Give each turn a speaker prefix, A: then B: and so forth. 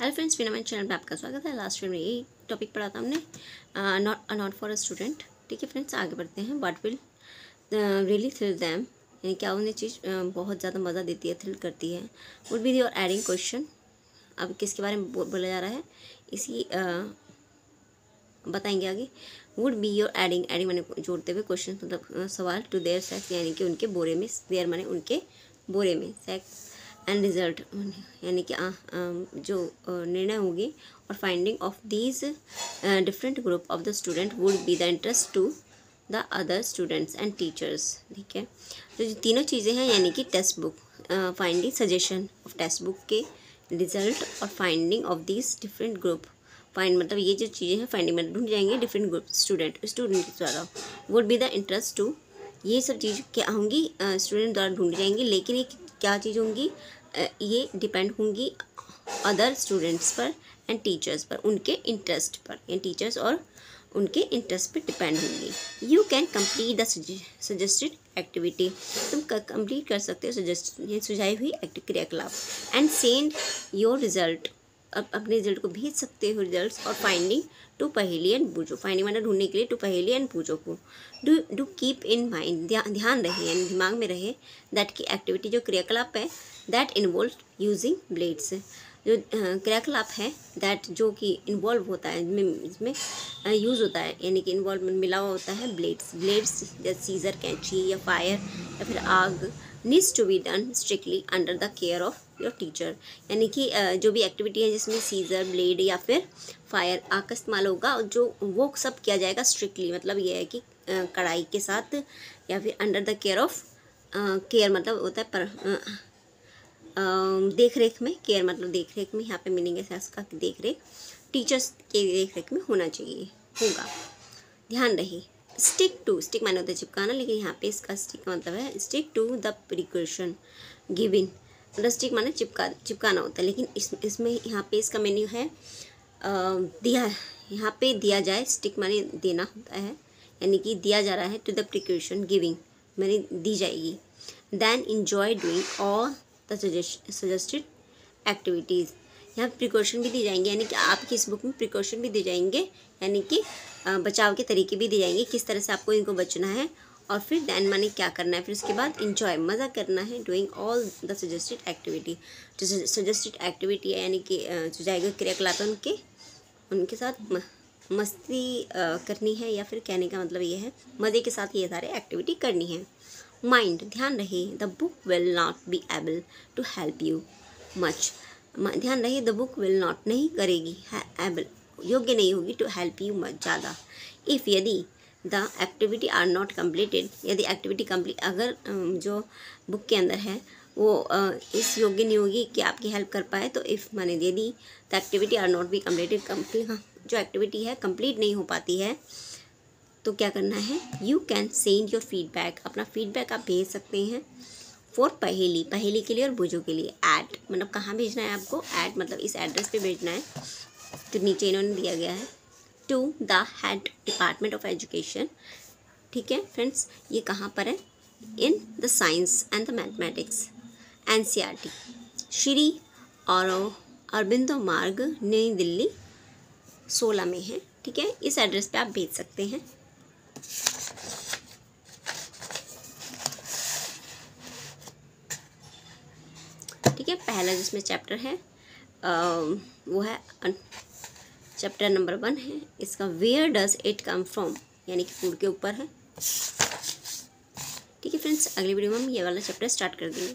A: Hello friends, मेरा मेरे channel पे आपका स्वागत है। लास्ट वीडियो में यही टॉपिक पढ़ा था हमने, नॉट फॉर अ स्टूडेंट। ठीक है फ्रेंड्स, आगे बढ़ते हैं। What will really thrill them, यानी क्या उन्हें चीज़ बहुत ज़्यादा मज़ा देती है, थ्रिल करती है। Would be your adding question, अब किसके बारे में बोला जा रहा है इसी बताएंगे आगे। Would be your adding, adding मैंने जोड़ते हुए क्वेश्चन, मतलब सवाल, टू देयर सेक्स यानी कि उनके बोरे में, देयर माने उनके बोरे में, सेक्स एंड रिजल्ट यानी कि जो निर्णय होगी, और finding of these different group of the student would be the interest to the other students and teachers. ठीक है, तो जो तीनों चीज़ें हैं यानी कि textbook, finding suggestion of textbook के रिजल्ट, और finding of these different group. Find मतलब ये जो चीज़ें हैं, फाइंडिंग में ढूंढ जाएंगे डिफरेंट ग्रुप स्टूडेंट के द्वारा। Would be the interest to, ये सब चीज़ क्या होंगी, स्टूडेंट द्वारा ढूंढ जाएंगी, लेकिन ये क्या चीज़ होंगी, ये डिपेंड होंगी अदर स्टूडेंट्स पर एंड टीचर्स पर, उनके इंटरेस्ट पर, यानी टीचर्स और उनके इंटरेस्ट पर डिपेंड होंगी। You can complete the suggested activity, तुम कंप्लीट कर सकते हो सुझाई हुई क्रियाकलाप, एंड सेंड योर रिजल्ट, अब अपने रिजल्ट को भेज सकते हो, रिजल्ट्स, और फाइंडिंग टू पहेली एंड बूझो, फाइंडिंग मतलब ढूंढने के लिए, टू पहेली एंड बूझो को। डू कीप इन माइंड, ध्यान रहे यानी दिमाग में रहे, दैट की एक्टिविटी जो क्रियाकलाप है, दैट इन्वॉल्व यूजिंग ब्लेड्स, जो क्रियाकलाप है दैट जो कि इन्वॉल्व होता है, इसमें यूज़ होता है, यानी कि इन्वॉल्वमेंट मिला हुआ होता है ब्लेड्स जैसे सीजर, कैंची या फायर या फिर आग, needs to be done strictly under the care of your teacher, यानी कि जो भी एक्टिविटी है जिसमें सीजर, ब्लेड या फिर फायर, आग का इस्तेमाल होगा, जो वो सब किया जाएगा स्ट्रिक्टली, मतलब ये है कि कड़ाई के साथ, या फिर under the care of, care मतलब होता है पर देख रेख में, केयर मतलब देख रेख में, यहाँ पे मीनिंग है इसका देख रेख, टीचर्स के देख रेख में होना चाहिए, होगा। ध्यान रहे, स्टिक टू, स्टिक माने होता है चिपकाना, लेकिन यहाँ पे इसका स्टिक का मतलब है stick to the precaution given, मतलब स्टिक माने चिपकाना होता है, लेकिन इसमें यहाँ पे इसका मेन्यू है दिया, यहाँ पे दिया जाए, स्टिक माने देना होता है, यानी कि दिया जा रहा है, टू द प्रिकॉशन गिविंग माने दी जाएगी। Then enjoy doing all the suggested activities, यहाँ प्रिकॉशन भी दी जाएंगे, यानी कि आपकी इस बुक में प्रिकॉशन भी दी जाएंगे, यानी कि बचाव के तरीके भी दिए जाएंगे, किस तरह से आपको इनको बचना है, और फिर देन माने क्या करना है, फिर उसके बाद इंजॉय मज़ा करना है, doing all the suggested activity, जो सजेस्टेड एक्टिविटी है यानी कि सुझाए गए क्रियाकलाप उनके साथ मस्ती करनी है, या फिर कहने का मतलब ये है मज़े के साथ ये सारे एक्टिविटी करनी है। माइंड, ध्यान रहे, the book will not be able to help you much, ध्यान रहे, द बुक विल नॉट नहीं करेगी, एबल योग्य नहीं होगी, टू हेल्प यू मच ज़्यादा, इफ़ यदि the activity are not completed, यदि एक्टिविटी कम्प्लीट, अगर जो बुक के अंदर है वो इस योग्य नहीं होगी कि आपकी हेल्प कर पाए, तो इफ़ माने यदि the activity are not be completed, जो एक्टिविटी है कंप्लीट नहीं हो पाती है, तो क्या करना है, you can send your feedback, अपना फीडबैक आप भेज सकते हैं, फॉर पहेली, पहेली के लिए और बूझो के लिए, एट मतलब कहाँ भेजना है आपको, एट मतलब इस एड्रेस पे भेजना है, तो नीचे इन्होंने दिया गया है, to the head department of education. ठीक है फ्रेंड्स, ये कहाँ पर है, in the science and the mathematics NCERT, Shri Aurobindo Marg, नई दिल्ली 16 में है। ठीक है, इस एड्रेस पे आप भेज सकते हैं। ठीक है, पहला जिसमें चैप्टर है वो है चैप्टर नंबर 1 है इसका, where does it come from, यानी कि फूड के ऊपर है। ठीक है फ्रेंड्स, अगली वीडियो में हम ये वाला चैप्टर स्टार्ट कर देंगे।